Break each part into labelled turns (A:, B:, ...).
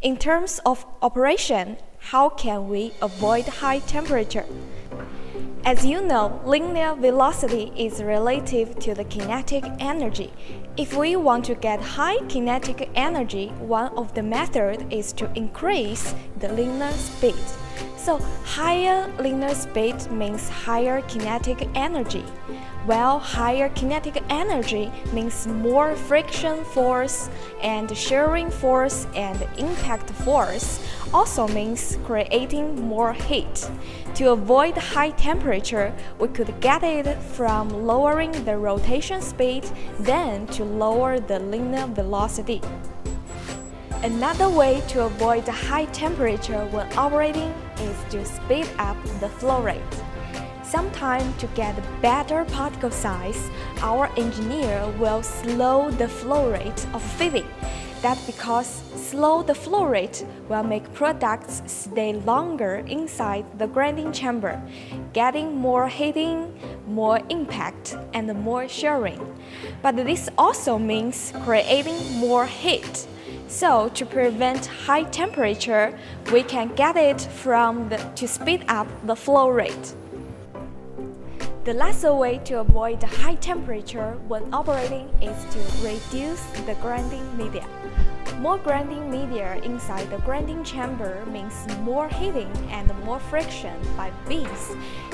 A: In terms of operation, how can we avoid high temperature? As you know, linear velocity is relative to the kinetic energy. If we want to get high kinetic energy, one of the methods is to increase the linear speed. So higher linear speed means higher kinetic energy, while higher kinetic energy means more friction force and shearing force and impact force, also means creating more heat. To avoid high temperature, we could get it from lowering the rotation speed, then to lower the linear velocity. Another way to avoid high temperature when operating is to speed up the flow rate. Sometimes to get better particle size, our engineer will slow the flow rate of feeding. That's because slow the flow rate will make products stay longer inside the grinding chamber, getting more heating, more impact, and more shearing. But this also means creating more heat. So to prevent high temperature, we can get it to speed up the flow rate. The last way to avoid high temperature when operating is to reduce the grinding media. More grinding media inside the grinding chamber means more heating and more friction by beads.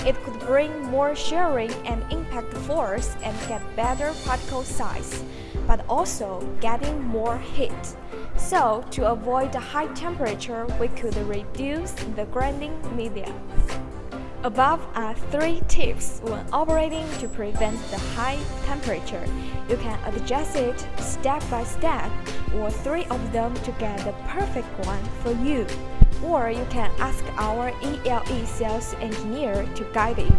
A: It could bring more shearing and impact force and get better particle size, but also getting more heat. So to avoid the high temperature, we could reduce the grinding media. Above are 3 tips when operating to prevent the high temperature. You can adjust it step by step, or 3 of them to get the perfect one for you. Or you can ask our ELE sales engineer to guide you.